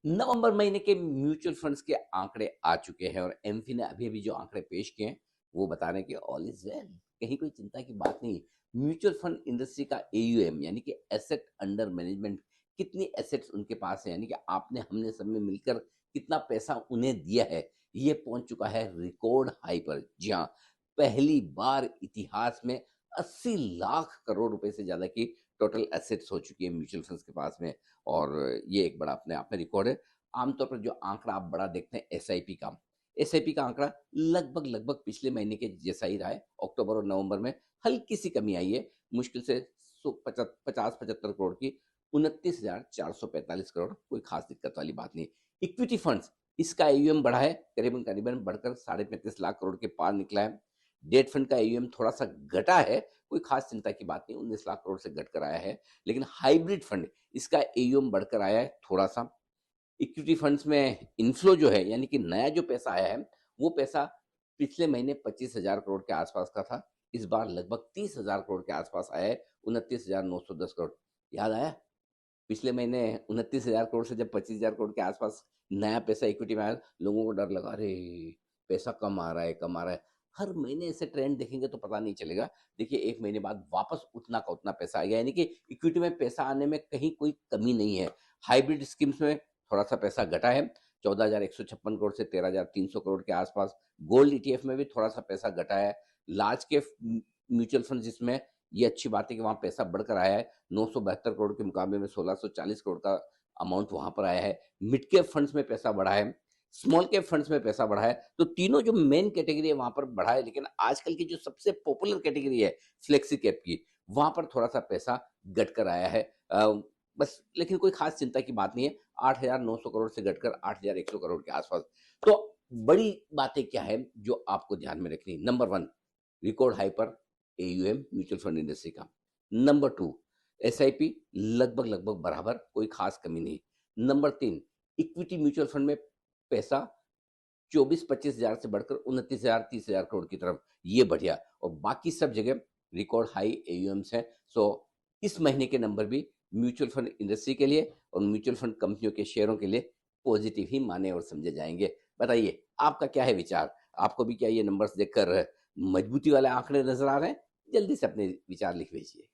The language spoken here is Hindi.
नवंबर महीने के म्यूचुअल फंड्स के आंकड़े आ चुके हैं और एमफी ने अभी अभी जो आंकड़े पेश किए हैं वो बता रहे हैं कि ऑल इज वेल, कहीं कोई चिंता की बात नहीं। म्यूचुअल फंड इंडस्ट्री का एयूएम यानी कि एसेट अंडर मैनेजमेंट, कितनी एसेट्स उनके पास है, यानी कि आपने हमने सब में मिलकर कितना पैसा उन्हें दिया है, ये पहुंच चुका है रिकॉर्ड हाई पर। जी हाँ, पहली बार इतिहास में 80 लाख करोड़ रुपए से ज्यादा की टोटल एसेट्स हो चुकी है म्यूचुअल फंड्स के पास में। और ये एक बड़ा अपने आप में रिकॉर्ड है। आमतौर पर जो आंकड़ा आप बड़ा देखते हैं एसआईपी का आंकड़ा लगभग लगभग पिछले महीने के जैसा ही रहा है। अक्टूबर और नवंबर में हल्की सी कमी आई है, मुश्किल से 50-75 करोड़ की 29,445 करोड़, कोई खास दिक्कत वाली बात नहीं। इक्विटी फंड्स, इसका एयूएम बढ़ा है, करीबन करीबन बढ़कर 35.5 लाख करोड़ के पार निकला है। डेट फंड का एयूएम थोड़ा सा घटा है, कोई खास चिंता की बात नहीं, 19 लाख करोड़ से घटकर आया है। लेकिन हाइब्रिड फंड, इसका एयूएम बढ़कर आया है थोड़ा सा। इक्विटी फंड्स में इनफ्लो जो है, यानी कि नया जो पैसा आया है, वो पैसा पिछले महीने 25,000 करोड़ के आसपास का था, इस बार लगभग 30,000 करोड़ के आसपास आया है, 29,910 करोड़। याद आया पिछले महीने 29,000 करोड़ से जब 25,000 करोड़ के आसपास नया पैसा इक्विटी में आया, लोगों को डर लगा, अरे पैसा कम आ रहा है, कम आ रहा है। हर महीने ऐसे ट्रेंड देखेंगे तो पता नहीं चलेगा। देखिए, एक महीने बाद वापस उतना का उतना पैसा आ गया, यानी कि इक्विटी में पैसा आने में कहीं कोई कमी नहीं है। हाइब्रिड स्कीम्स में थोड़ा सा पैसा घटा है, 14,156 करोड़ से 13,300 करोड़ के आसपास। गोल्ड ईटीएफ में भी थोड़ा सा पैसा घटा है। लार्ज कैप म्यूचुअल फंड, जिसमें ये अच्छी बात है कि वहां पैसा बढ़कर आया है, 972 करोड़ के मुकाबले में 1640 करोड़ का अमाउंट वहां पर आया है। मिड कैप फंड्स में पैसा बढ़ा है, स्मॉल कैप फंड्स में पैसा बढ़ा है। तो तीनों जो मेन कैटेगरी है वहां पर बढ़ा है। लेकिन आजकल की जो सबसे पॉपुलर कैटेगरी है फ्लेक्सी कैप की, वहां पर थोड़ा सा पैसा घट कर आया है। बस, लेकिन कोई खास चिंता की बात नहीं है। 8,900 करोड़ से घटकर 8,100 करोड़ के आसपास। तो बड़ी बातें क्या है जो आपको ध्यान में रखनी? नंबर वन, रिकॉर्ड हाई पर एयूएम म्यूचुअल फंड इंडस्ट्री का। नंबर टू, एसआईपी लगभग लगभग बराबर, कोई खास कमी नहीं। नंबर तीन, इक्विटी म्यूचुअल फंड में पैसा 24-25 हजार से बढ़कर 29,000-30,000 करोड़ की तरफ, ये बढ़िया। और बाकी सब जगह रिकॉर्ड हाई एयूएम्स हैं। सो इस महीने के नंबर भी म्यूचुअल फंड इंडस्ट्री के लिए और म्यूचुअल फंड कंपनियों के शेयरों के लिए पॉजिटिव ही माने और समझे जाएंगे। बताइए, आपका क्या है विचार? आपको भी क्या ये नंबर्स देखकर मजबूती वाले आंकड़े नजर आ रहे हैं? जल्दी से अपने विचार लिख भेजिए।